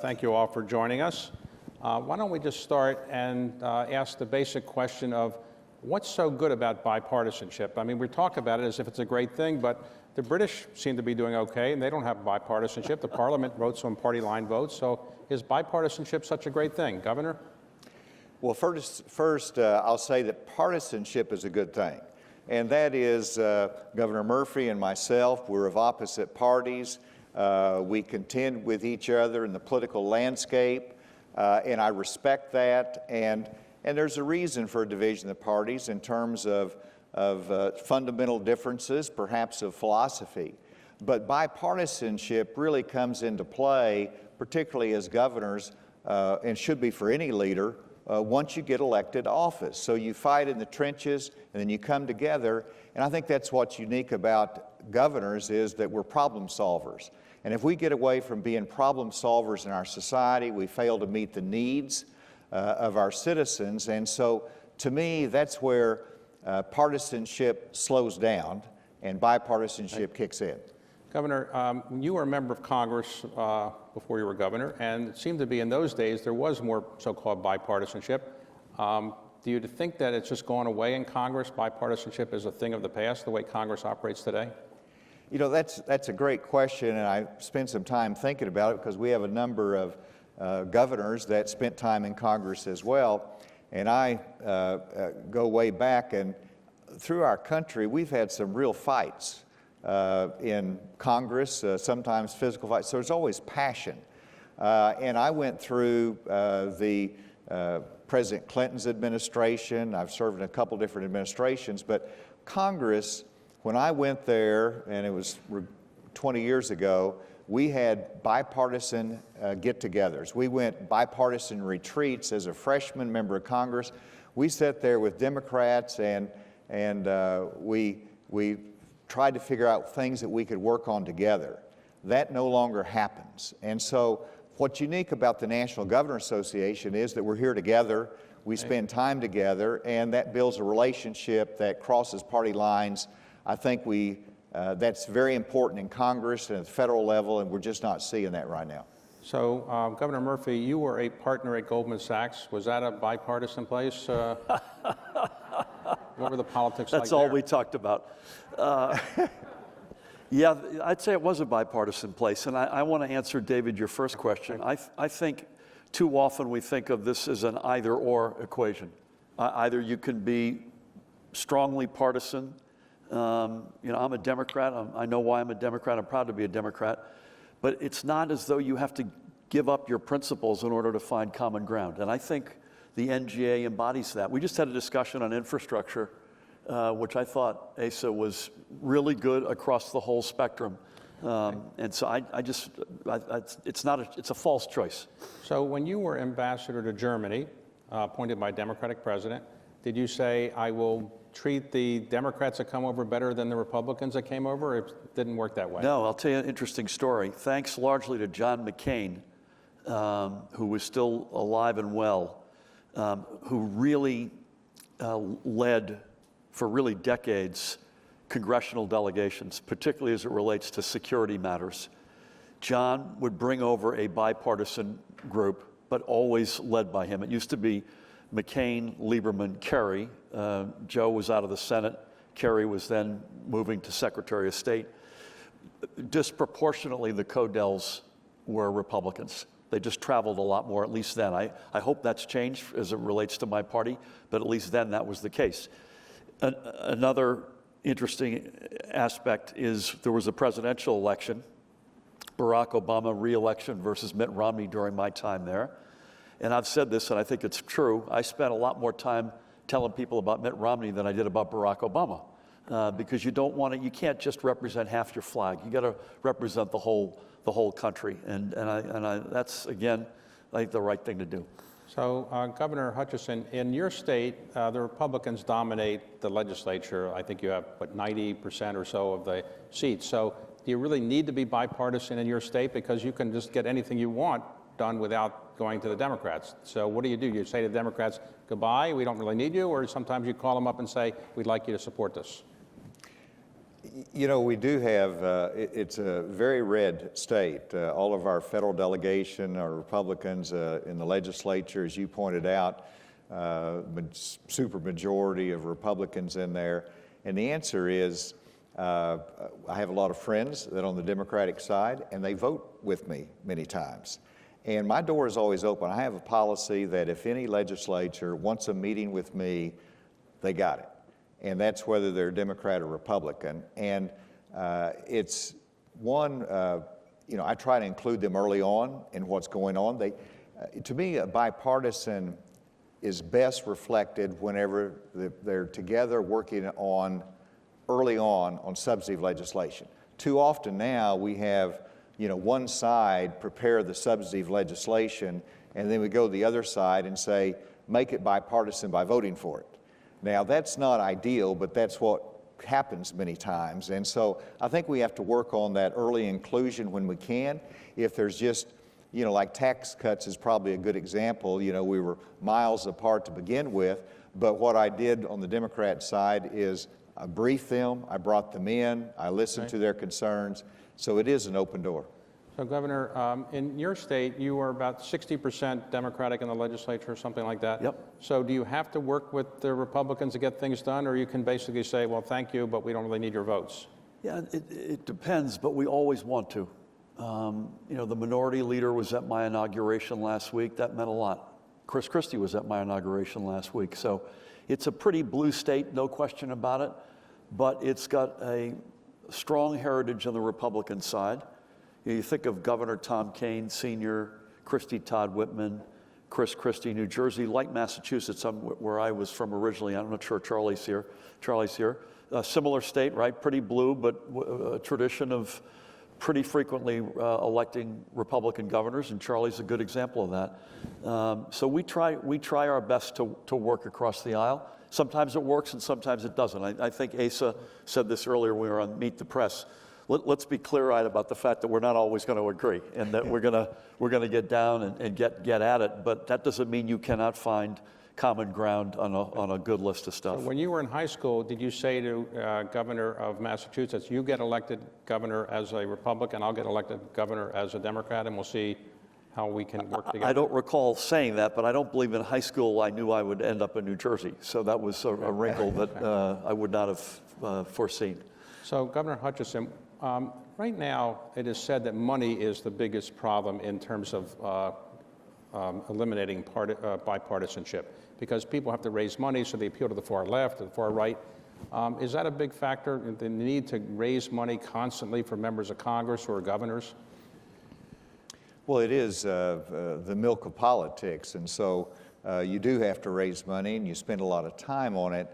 thank you all for joining us. Why don't we just start and ask the basic question of what's so good about bipartisanship? I mean, we talk about it as if it's a great thing, but the British seem to be doing okay, and they don't have bipartisanship. The Parliament votes on party-line votes, so is bipartisanship such a great thing? Governor? Well, first I'll say that partisanship is a good thing, and that is Governor Murphy and myself, we're of opposite parties. We contend with each other in the political landscape, and I respect that, and there's a reason for a division of parties in terms of fundamental differences, perhaps of philosophy. But bipartisanship really comes into play, particularly as governors, and should be for any leader, once you get elected to office. So you fight in the trenches, and then you come together, and I think that's what's unique about governors is that we're problem solvers. And if we get away from being problem solvers in our society, we fail to meet the needs of our citizens. And so, to me, that's where partisanship slows down and bipartisanship kicks in. Governor, you were a member of Congress before you were governor, and it seemed to be in those days there was more so-called bipartisanship. Do you think that it's just gone away in Congress? Bipartisanship is a thing of the past, the way Congress operates today? You know, that's a great question, and I spent some time thinking about it because we have a number of governors that spent time in Congress as well. And I go way back, and through our country, we've had some real fights in Congress, sometimes physical fights. So there's always passion. And I went through the President Clinton's administration. I've served in a couple different administrations, but Congress, when I went there, and it was 20 years ago, we had bipartisan get-togethers. We went bipartisan retreats as a freshman member of Congress. We sat there with Democrats and we tried to figure out things that we could work on together. That no longer happens. And so what's unique about the National Governor Association is that we're here together, we spend time together, and that builds a relationship that crosses party lines. I think that's very important in Congress and at the federal level, and we're just not seeing that right now. So, Governor Murphy, you were a partner at Goldman Sachs. Was that a bipartisan place? What were the politics like there? That's all we talked about. Yeah, I'd say it was a bipartisan place, and I want to answer, David, your first question. I think too often we think of this as an either-or equation. Either you can be strongly partisan. You know, I'm a Democrat. I know why I'm a Democrat. I'm proud to be a Democrat. But it's not as though you have to give up your principles in order to find common ground. And I think the NGA embodies that. We just had a discussion on infrastructure, which I thought, Asa, was really good across the whole spectrum. And so it's a false choice. So when you were ambassador to Germany, appointed by a Democratic president, did you say, I will treat the Democrats that come over better than the Republicans that came over, or it didn't work that way? No, I'll tell you an interesting story. Thanks largely to John McCain, who was still alive and well, who really led for really decades congressional delegations, particularly as it relates to security matters. John would bring over a bipartisan group, but always led by him. It used to be McCain, Lieberman, Kerry. Joe was out of the Senate. Kerry was then moving to Secretary of State. Disproportionately, the Codels were Republicans. They just traveled a lot more, at least then. I hope that's changed as it relates to my party, but at least then that was the case. Another interesting aspect is there was a presidential election, Barack Obama re-election versus Mitt Romney during my time there. And I've said this, and I think it's true. I spent a lot more time telling people about Mitt Romney than I did about Barack Obama, because you can't just represent half your flag. You got to represent the whole country, and that's again, I think the right thing to do. So, Governor Hutchinson, in your state, the Republicans dominate the legislature. I think you have, 90% or so of the seats. So, do you really need to be bipartisan in your state? Because you can just get anything you want done without going to the Democrats. So what do? You say to the Democrats, goodbye, we don't really need you, or sometimes you call them up and say, we'd like you to support this? You know, we do have, it's a very red state. All of our federal delegation are Republicans in the legislature, as you pointed out, super majority of Republicans in there. And the answer is, I have a lot of friends that are on the Democratic side, and they vote with me many times. And my door is always open. I have a policy that if any legislature wants a meeting with me, they got it. And that's whether they're Democrat or Republican. And it's one, you know, I try to include them early on in what's going on. To me, a bipartisan is best reflected whenever they're together working on, early on substantive legislation. Too often now we have, you know, one side prepare the substantive legislation, and then we go to the other side and say, make it bipartisan by voting for it. Now, that's not ideal, but that's what happens many times. And so I think we have to work on that early inclusion when we can. If there's just, you know, like tax cuts is probably a good example. You know, we were miles apart to begin with, but what I did on the Democrat side is I briefed them, I brought them in, I listened to their concerns, so it is an open door. So, Governor, in your state, you are about 60% Democratic in the legislature or something like that. Yep. So do you have to work with the Republicans to get things done, or you can basically say, well, thank you, but we don't really need your votes? Yeah, it depends, but we always want to. You know, the minority leader was at my inauguration last week. That meant a lot. Chris Christie was at my inauguration last week. So it's a pretty blue state, no question about it, but it's got a strong heritage on the Republican side. You think of Governor Tom Kean, Sr., Christie Todd Whitman, Chris Christie, New Jersey, like Massachusetts, where I was from originally. I'm not sure Charlie's here. A similar state, right? Pretty blue, but a tradition of pretty frequently electing Republican governors, and Charlie's a good example of that. So we try our best to work across the aisle. Sometimes it works and sometimes it doesn't. I think Asa said this earlier when we were on Meet the Press. Let's be clear-eyed about the fact that we're not always going to agree, and that we're going to get down and get at it. But that doesn't mean you cannot find common ground on a good list of stuff. So when you were in high school, did you say to Governor of Massachusetts, you get elected governor as a Republican, I'll get elected governor as a Democrat, and we'll see how we can work together? I don't recall saying that, but I don't believe in high school I knew I would end up in New Jersey. So that was a wrinkle that I would not have foreseen. So, Governor Hutchinson, right now it is said that money is the biggest problem in terms of eliminating bipartisanship, because people have to raise money, so they appeal to the far left, to the far right. Is that a big factor, the need to raise money constantly for members of Congress or governors? Well, it is the milk of politics, and so you do have to raise money, and you spend a lot of time on it.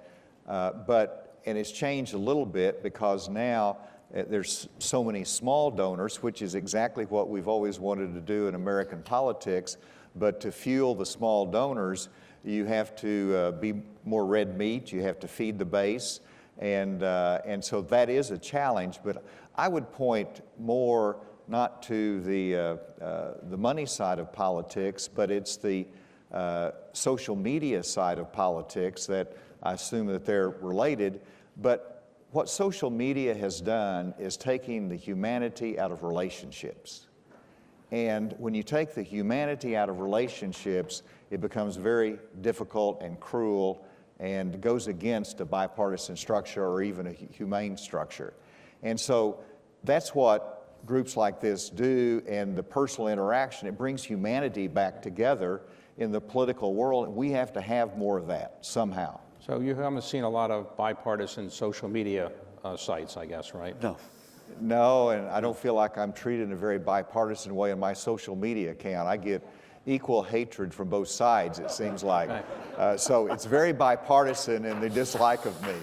And it's changed a little bit because now there's so many small donors, which is exactly what we've always wanted to do in American politics. But to fuel the small donors, you have to be more red meat. You have to feed the base, and so that is a challenge. But I would point more not to the money side of politics, but it's the social media side of politics that I assume that they're related. But what social media has done is taking the humanity out of relationships. And when you take the humanity out of relationships, it becomes very difficult and cruel and goes against a bipartisan structure or even a humane structure. And so that's what groups like this do, and the personal interaction, it brings humanity back together in the political world, and we have to have more of that somehow. So you haven't seen a lot of bipartisan social media sites, I guess, right? No. No, and I don't feel like I'm treated in a very bipartisan way in my social media account. I get equal hatred from both sides, it seems like. So it's very bipartisan in the dislike of me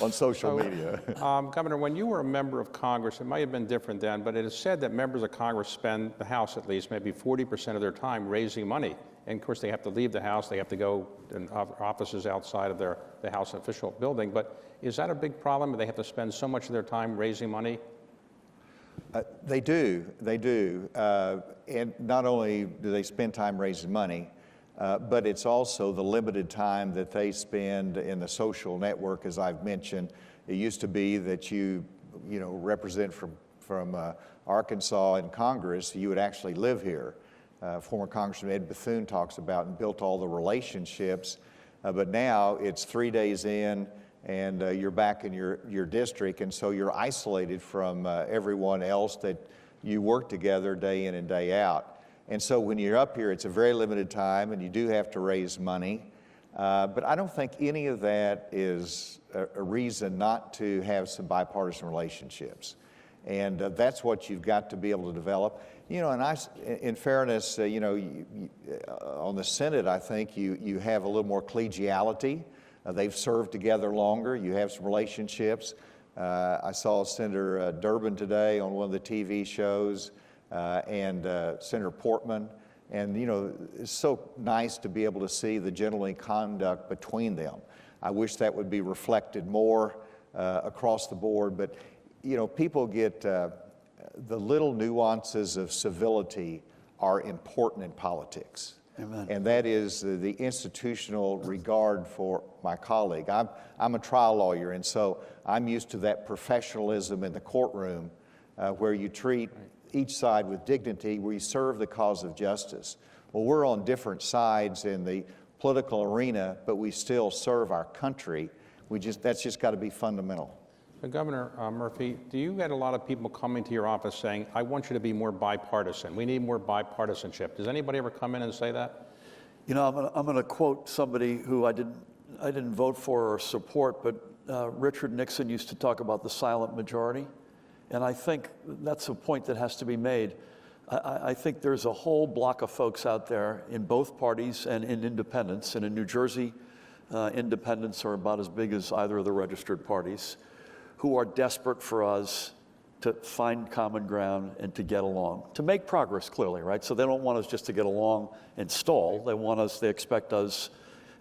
on social media. Governor, when you were a member of Congress, it might have been different then, but it is said that members of Congress spend, the House at least, maybe 40% of their time raising money. And of course, they have to leave the House, they have to go in offices outside of the House official building. But is that a big problem? They have to spend so much of their time raising money? They do. And not only do they spend time raising money, but it's also the limited time that they spend in the social network, as I've mentioned. It used to be that you represent from Arkansas in Congress, you would actually live here. Former Congressman Ed Bethune talks about and built all the relationships, but now it's 3 days in and you're back in your district, and so you're isolated from everyone else that you work together day in and day out. And so when you're up here, it's a very limited time and you do have to raise money, but I don't think any of that is a reason not to have some bipartisan relationships. And that's what you've got to be able to develop. And in fairness, on the Senate, I think you have a little more collegiality. They've served together longer. You have some relationships. I saw Senator Durbin today on one of the TV shows, and Senator Portman. And, it's so nice to be able to see the gentlemanly conduct between them. I wish that would be reflected more across the board. But, people get the little nuances of civility are important in politics. Amen. And that is the institutional regard for my colleague. I'm a trial lawyer, and so I'm used to that professionalism in the courtroom where you treat each side with dignity, where you serve the cause of justice. Well, we're on different sides in the political arena, but we still serve our country. That's just got to be fundamental. Governor Murphy, do you get a lot of people coming to your office saying, I want you to be more bipartisan? We need more bipartisanship. Does anybody ever come in and say that? I'm going to quote somebody who I didn't vote for or support, but Richard Nixon used to talk about the silent majority. And I think that's a point that has to be made. I think there's a whole block of folks out there in both parties and in independents. And in New Jersey, independents are about as big as either of the registered parties, who are desperate for us to find common ground and to get along, to make progress clearly, right? So they don't want us just to get along and stall. They expect us,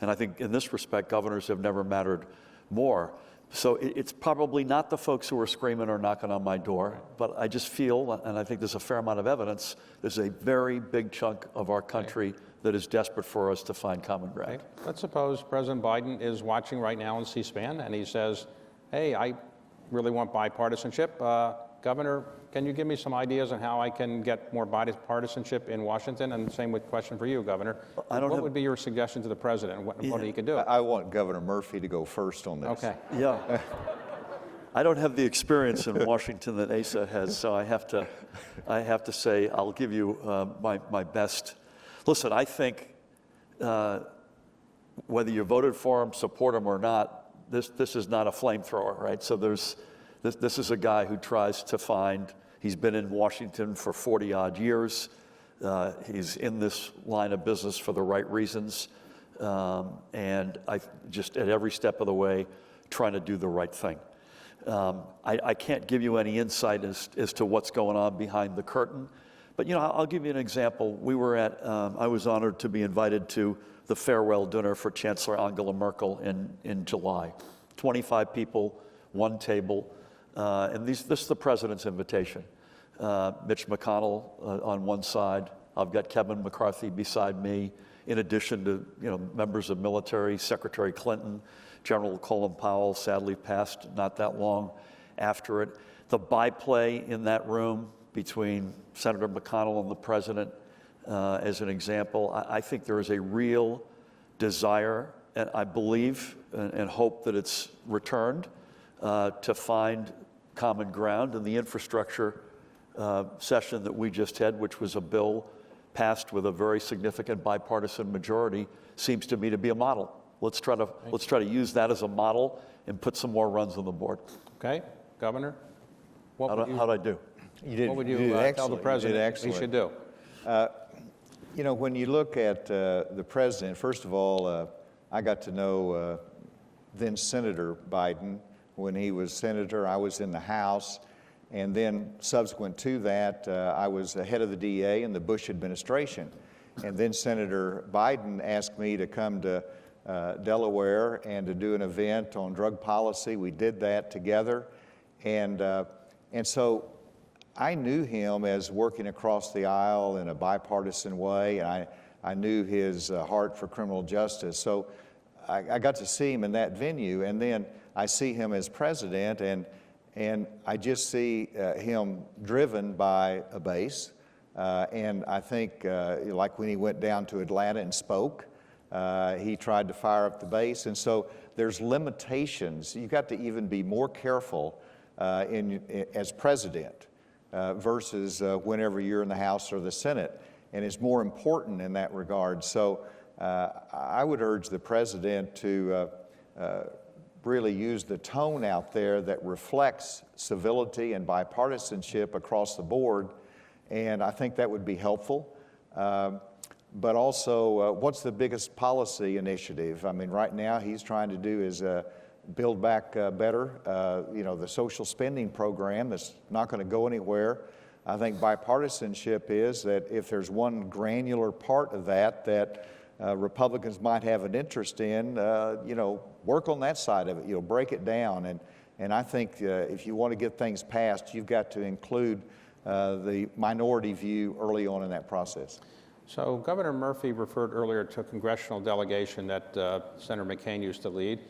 and I think in this respect, governors have never mattered more. So it's probably not the folks who are screaming or knocking on my door, but I just feel, and I think there's a fair amount of evidence, there's a very big chunk of our country that is desperate for us to find common ground. Let's suppose President Biden is watching right now on C-SPAN and he says, hey, I really want bipartisanship. Governor, can you give me some ideas on how I can get more bipartisanship in Washington? And same with question for you, Governor. What would be your suggestion to the president and what he could do? I want Governor Murphy to go first on this. Okay. Yeah. I don't have the experience in Washington that Asa has, so I have to say I'll give you my best. Listen, I think whether you voted for him, support him or not, this is not a flamethrower, right? So this is a guy who tries to find. He's been in Washington for 40-odd years. He's in this line of business for the right reasons, and I just at every step of the way trying to do the right thing. I can't give you any insight as to what's going on behind the curtain, but I'll give you an example. I was honored to be invited to the farewell dinner for Chancellor Angela Merkel in July. 25 people, one table, and this is the president's invitation. Mitch McConnell on one side. I've got Kevin McCarthy beside me, in addition to members of military, Secretary Clinton, General Colin Powell, sadly passed not that long after it. The byplay in that room between Senator McConnell and the president, as an example, I think there is a real desire, and I believe and hope that it's returned, to find common ground. And the infrastructure session that we just had, which was a bill passed with a very significant bipartisan majority, seems to me to be a model. Let's try to use that as a model and put some more runs on the board. Okay, Governor, how'd I do? What would you tell the president he should do? When you look at the president, first of all, I got to know then Senator Biden. When he was senator, I was in the House. And then subsequent to that, I was the head of the DEA in the Bush administration. And then Senator Biden asked me to come to Delaware and to do an event on drug policy. We did that together. And so I knew him as working across the aisle in a bipartisan way, and I knew his heart for criminal justice. So I got to see him in that venue, and then I see him as president, and I just see him driven by a base. And I think, like when he went down to Atlanta and spoke, he tried to fire up the base. And so there's limitations. You've got to even be more careful as president versus whenever you're in the House or the Senate. And it's more important in that regard. So I would urge the president to really use the tone out there that reflects civility and bipartisanship across the board. And I think that would be helpful. But also, what's the biggest policy initiative? I mean, right now he's trying to do is build back better, you know, the social spending program that's not going to go anywhere. I think bipartisanship is that if there's one granular part of that Republicans might have an interest in, you know, work on that side of it, you know, break it down. And I think if you want to get things passed, you've got to include the minority view early on in that process. So Governor Murphy referred earlier to a congressional delegation that Senator McCain used to lead.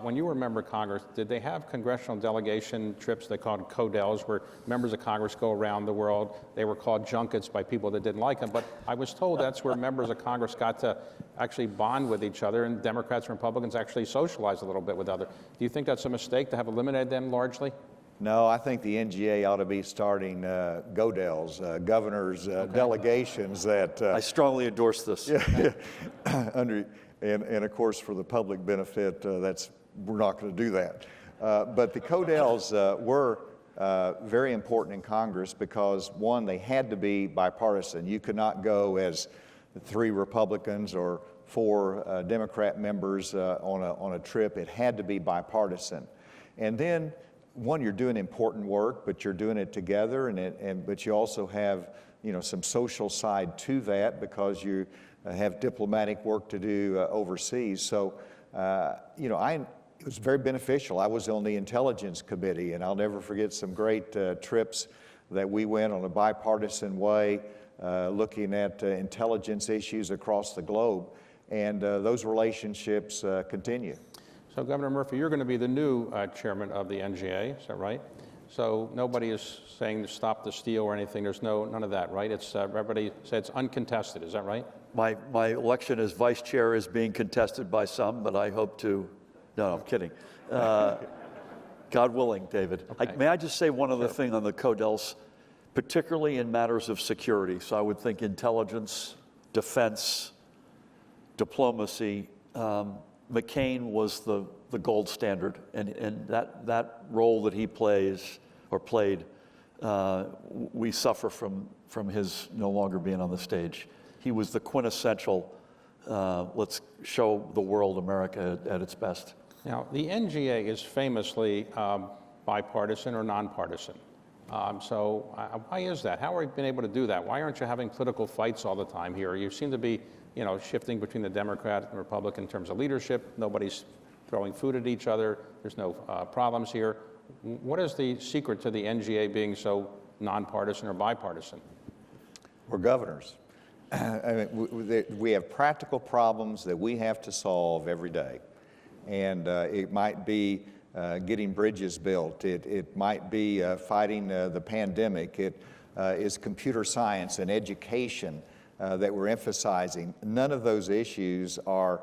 When you were a member of Congress, did they have congressional delegation trips they called CODELs, where members of Congress go around the world? They were called junkets by people that didn't like them, but I was told that's where members of Congress got to actually bond with each other, and Democrats and Republicans actually socialize a little bit with others. Do you think that's a mistake to have eliminated them largely? No, I think the NGA ought to be starting GODELs, governors' delegations that... I strongly endorse this. Yeah, and of course, for the public benefit, we're not going to do that. But the CODELs were very important in Congress because, one, they had to be bipartisan. You could not go as 3 Republicans or 4 Democrat members on a trip. It had to be bipartisan. And then, one, you're doing important work, but you're doing it together, but you also have, you know, some social side to that because you have diplomatic work to do overseas. So, you know, it was very beneficial. I was on the Intelligence Committee, and I'll never forget some great trips that we went on a bipartisan way, looking at intelligence issues across the globe, and those relationships continue. So, Governor Murphy, you're going to be the new chairman of the NGA, is that right? So nobody is saying to stop the steal or anything. There's none of that, right? It's everybody said it's uncontested. Is that right? My election as vice chair is being contested by some, but I hope to. No, I'm kidding. God willing, David. Okay. May I just say one other thing on the CODELs, particularly in matters of security? So I would think intelligence, defense, diplomacy. McCain was the gold standard, and that role that he plays or played, we suffer from his no longer being on the stage. He was the quintessential, let's show the world America at its best. Now, the NGA is famously bipartisan or nonpartisan. So why is that? How have you been able to do that? Why aren't you having political fights all the time here? You seem to be, you know, shifting between the Democrat and Republican in terms of leadership. Nobody's throwing food at each other. There's no problems here. What is the secret to the NGA being so nonpartisan or bipartisan? We're governors. I mean, we have practical problems that we have to solve every day. And it might be getting bridges built. It might be fighting the pandemic. It is computer science and education that we're emphasizing. None of those issues are,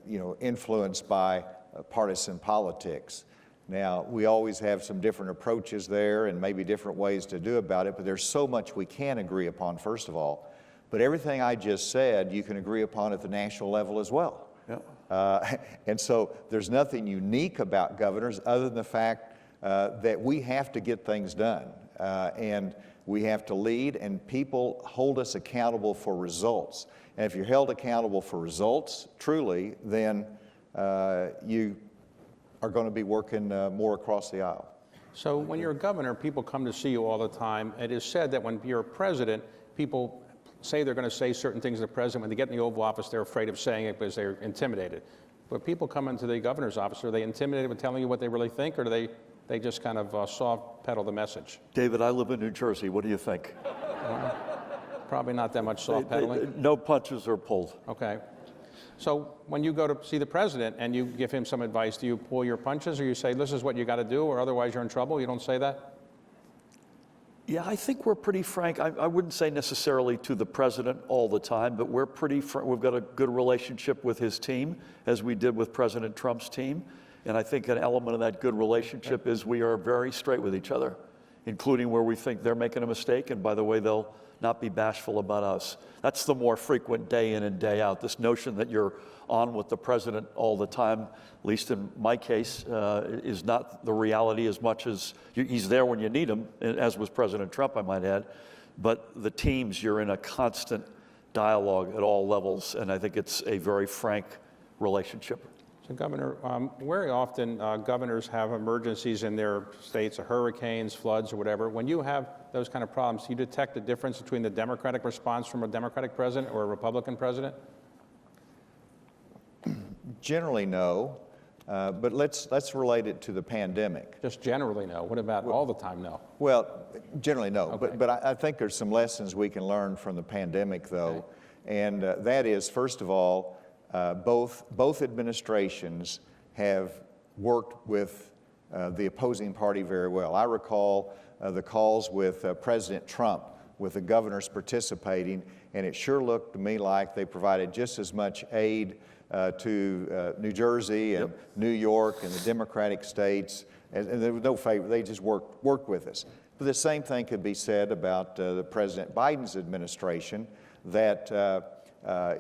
you know, influenced by partisan politics. Now, we always have some different approaches there and maybe different ways to do about it, but there's so much we can agree upon, first of all. But everything I just said, you can agree upon at the national level as well. Yeah. And so there's nothing unique about governors other than the fact that we have to get things done. And we have to lead, and people hold us accountable for results. And if you're held accountable for results, truly, then you are going to be working more across the aisle. So when you're a governor, people come to see you all the time. It is said that when you're a president, people say they're going to say certain things to the president. When they get in the Oval Office, they're afraid of saying it because they're intimidated. But people come into the governor's office, are they intimidated with telling you what they really think, or do they just kind of soft pedal the message? David, I live in New Jersey. What do you think? Well, probably not that much soft pedaling. No punches are pulled. Okay. So when you go to see the president and you give him some advice, do you pull your punches or you say, this is what you got to do or otherwise you're in trouble? You don't say that? Yeah, I think we're pretty frank. I wouldn't say necessarily to the president all the time, but we're pretty frank. We've got a good relationship with his team, as we did with President Trump's team. And I think an element of that good relationship is we are very straight with each other, including where we think they're making a mistake. And by the way, they'll not be bashful about us. That's the more frequent day in and day out. This notion that you're on with the president all the time, at least in my case, is not the reality as much as he's there when you need him, as was President Trump, I might add. But the teams, you're in a constant dialogue at all levels, and I think it's a very frank relationship. So, Governor, very often governors have emergencies in their states, hurricanes, floods, or whatever. When you have those kind of problems, do you detect the difference between the Democratic response from a Democratic president or a Republican president? Generally, no. But let's relate it to the pandemic. Just generally no. What about all the time no? Well, generally, no. Okay. But I think there's some lessons we can learn from the pandemic, though. Okay. And that is, first of all, both administrations have worked with the opposing party very well. I recall the calls with President Trump, with the governors participating, and it sure looked to me like they provided just as much aid to New Jersey and New York and the Democratic states, and there was no favor. They just worked with us. But the same thing could be said about the President Biden's administration, that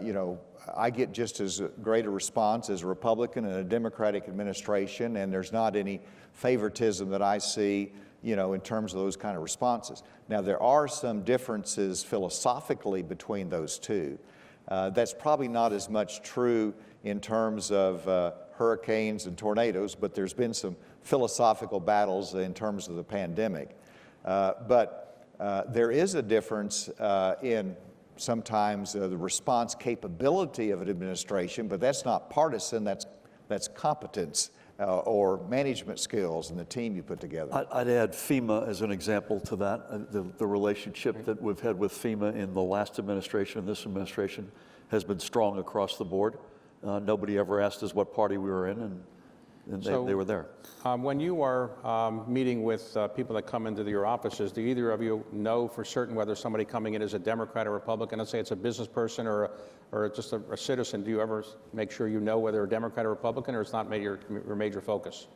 you know, I get just as great a response as a Republican and a Democratic administration, and there's not any favoritism that I see, you know, in terms of those kind of responses. Now, there are some differences philosophically between those two. That's probably not as much true in terms of hurricanes and tornadoes, but there's been some philosophical battles in terms of the pandemic. But there is a difference in sometimes the response capability of an administration, but that's not partisan, that's competence or management skills and the team you put together. I'd add FEMA as an example to that. The relationship that we've had with FEMA in the last administration and this administration has been strong across the board. Nobody ever asked us what party we were in, and they were there. When you are meeting with people that come into your offices, do either of you know for certain whether somebody coming in is a Democrat or Republican? Let's say it's a business person or just a citizen. Do you ever make sure you know whether they're a Democrat or Republican, or it's not your major focus?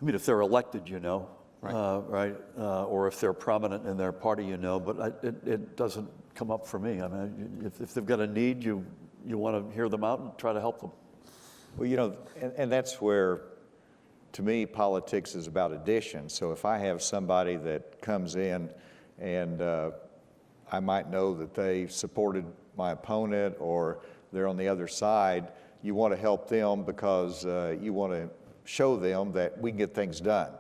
I mean, if they're elected, you know, right? Or if they're prominent in their party, you know. But it doesn't come up for me. I mean, if they've got a need, you want to hear them out and try to help them. Well, you know, and that's where, to me, politics is about addition. So if I have somebody that comes in and I might know that they supported my opponent or they're on the other side, you want to help them because you want to show them that we can get things done.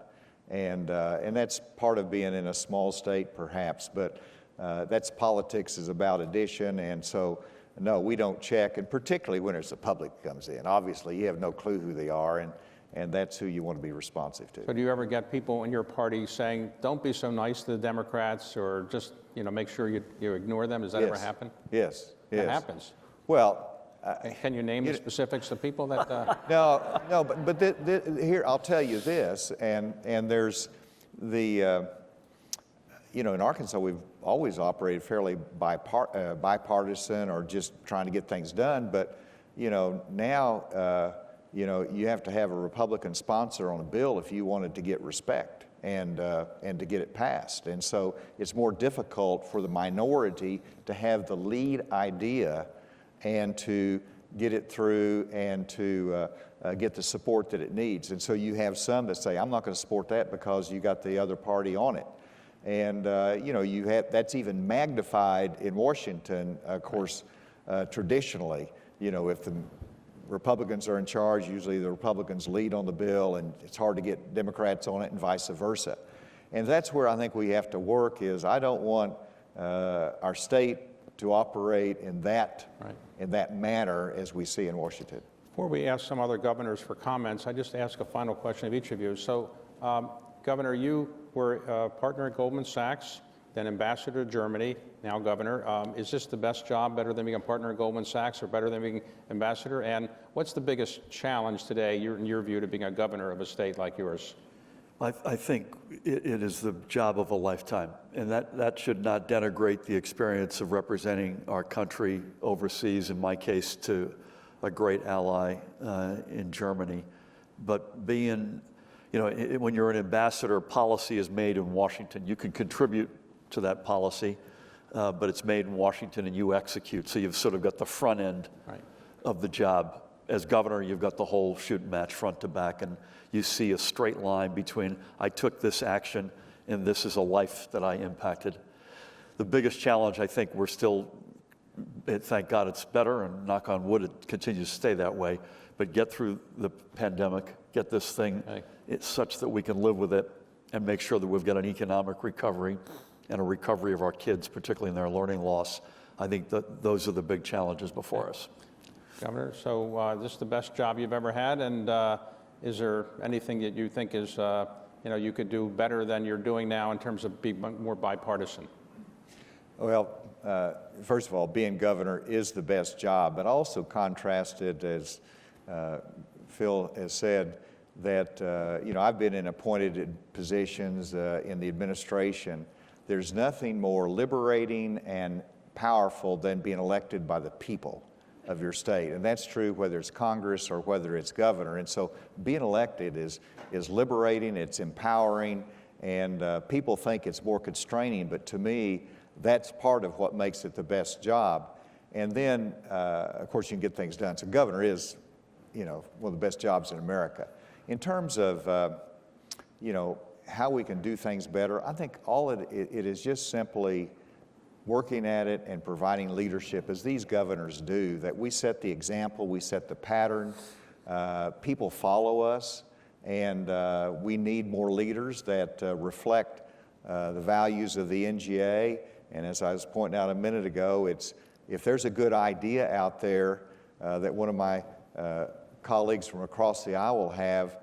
And that's part of being in a small state, perhaps, but that's politics is about addition. And so, no, we don't check, and particularly when it's the public comes in. Obviously, you have no clue who they are, and that's who you want to be responsive to. So do you ever get people in your party saying, don't be so nice to the Democrats, or just, you know, make sure you ignore them? Does that ever happen? Yes. It happens. Well, can you name the specifics of people that? No, but here, I'll tell you this, and there's the, you know, in Arkansas, we've always operated fairly bipartisan or just trying to get things done, but, you know, now, you know, you have to have a Republican sponsor on a bill if you want it to get respect and to get it passed. And so it's more difficult for the minority to have the lead idea and to get it through and to get the support that it needs. And so you have some that say, I'm not going to support that because you got the other party on it. And, you know, you have, that's even magnified in Washington, of course, traditionally. You know, if the Republicans are in charge, usually the Republicans lead on the bill, and it's hard to get Democrats on it and vice versa. And that's where I think we have to work is I don't want our state to operate in that, in that manner as we see in Washington. Before we ask some other governors for comments, I just ask a final question of each of you. So, Governor, you were a partner at Goldman Sachs, then ambassador to Germany, now governor. Is this the best job, better than being a partner at Goldman Sachs or better than being ambassador? And what's the biggest challenge today, in your view, to being a governor of a state like yours? I think it is the job of a lifetime, and that should not denigrate the experience of representing our country overseas, in my case, to a great ally in Germany. But being, when you're an ambassador, policy is made in Washington. You can contribute to that policy, but it's made in Washington and you execute. So you've sort of got the front end of the job. As governor, you've got the whole shoot match front to back, and you see a straight line between I took this action and this is a life that I impacted. The biggest challenge, I think, we're still, thank God it's better, and knock on wood, it continues to stay that way, but get through the pandemic, get this thing it's such that we can live with it and make sure that we've got an economic recovery and a recovery of our kids, particularly in their learning loss. I think that those are the big challenges before us. Governor, so this is the best job you've ever had, and is there anything that you think is, you could do better than you're doing now in terms of being more bipartisan? Well, first of all, being governor is the best job, but also contrasted, as Phil has said, that, I've been in appointed positions in the administration. There's nothing more liberating and powerful than being elected by the people of your state. And that's true whether it's Congress or whether it's governor. And so being elected is liberating, it's empowering, and people think it's more constraining, but to me, that's part of what makes it the best job. And then, of course, you can get things done. So governor is, one of the best jobs in America. In terms of, how we can do things better, I think it is just simply working at it and providing leadership, as these governors do, that we set the example, we set the pattern, people follow us, and we need more leaders that reflect the values of the NGA. And as I was pointing out a minute ago, if there's a good idea out there that one of my colleagues from across the aisle have,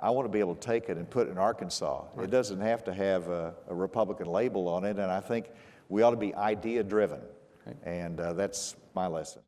I want to be able to take it and put it in Arkansas. It doesn't have to have a Republican label on it, and I think we ought to be idea-driven, and that's my lesson.